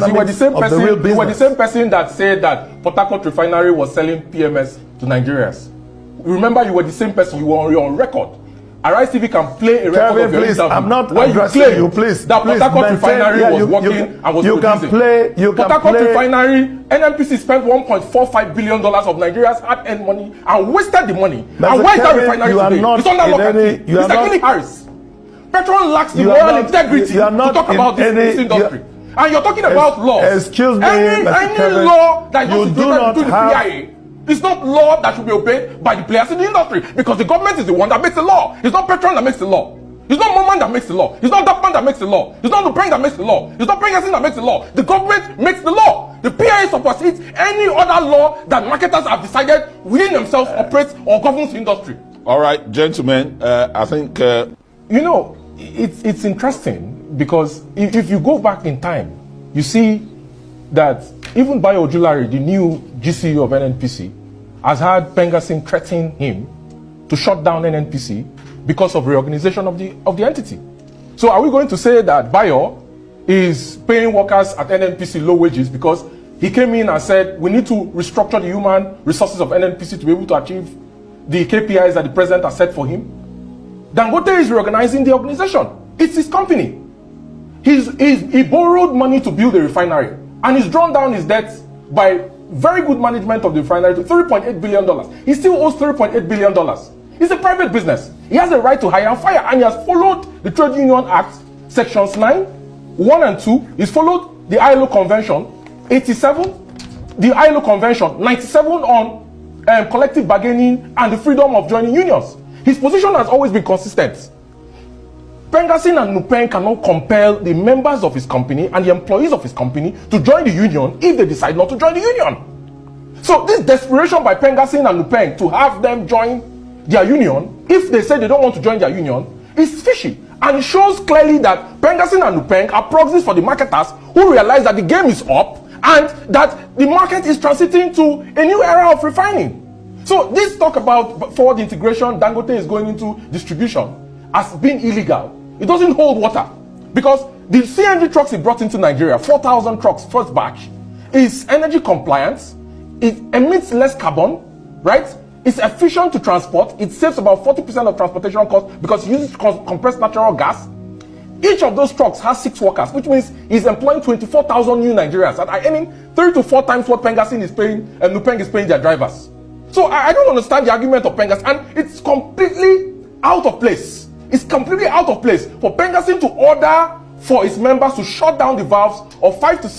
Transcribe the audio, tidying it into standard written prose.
You were the same person. You were the same person that said that Port Harcourt refinery was selling PMS to Nigerians. Remember, you were the same person. You were on record. Arise TV can play a record of your interview. I'm not where you claim you, please. That Port Harcourt refinery was working and was producing. Port Harcourt refinery, NNPC spent $1.45 billion of Nigeria's hard-earned money and wasted the money. And where is that refinery today? It's under lock. It's like Harris. Petron lacks the moral integrity to talk about this industry. And you're talking about laws. Excuse me, any law that you do not do the PIA, it's not law that should be obeyed by the players in the industry, because the government is the one that makes the law. It's not Petron that makes the law. It's not Moman that makes the law. It's not Dapman that makes the law. It's not Lupeng that makes the law. It's not PENGASSAN that makes the law. The government makes the law. The PIA supersedes any other law that marketers have decided within themselves operates or governs the industry. All right, gentlemen, I think... You know, it's interesting, because if you go back in time, you see that even Bayo Ojulari, the new GCU of NNPC, has had PENGASSAN threaten him to shut down NNPC because of reorganization of the entity. So are we going to say that Bayo is paying workers at NNPC low wages because he came in and said we need to restructure the human resources of NNPC to be able to achieve the KPIs that the president has set for him? Dangote is reorganizing the organization. It's his company. He borrowed money to build a refinery, and he's drawn down his debts by very good management of the refinery to $3.8 billion. He still owes $3.8 billion. It's a private business. He has the right to hire and fire, and he has followed the Trade Union Act, Sections 9, 1 and 2. He's followed the ILO Convention, 87, the ILO Convention, 97 on collective bargaining and the freedom of joining unions. His position has always been consistent. PENGASSAN and Lupeng cannot compel the members of his company and the employees of his company to join the union if they decide not to join the union. So this desperation by PENGASSAN and Lupeng to have them join their union, if they say they don't want to join their union, is fishy. And it shows clearly that PENGASSAN and Lupeng are proxies for the marketers who realize that the game is up and that the market is transiting to a new era of refining. So this talk about forward integration, Dangote is going into distribution, as being illegal. It doesn't hold water, because the CNG trucks he brought into Nigeria, 4,000 trucks, first batch, is energy compliant, it emits less carbon, right? It's efficient to transport, it saves about 40% of transportation costs because it uses compressed natural gas. Each of those trucks has 6 workers, which means he's employing 24,000 new Nigerians that are earning 3 to 4 times what PENGASSAN is paying and Lupeng is paying their drivers. So I don't understand the argument of PENGASSAN, and it's completely out of place. It's completely out of place for PENGASSAN to order for its members to shut down the valves of 5 to 6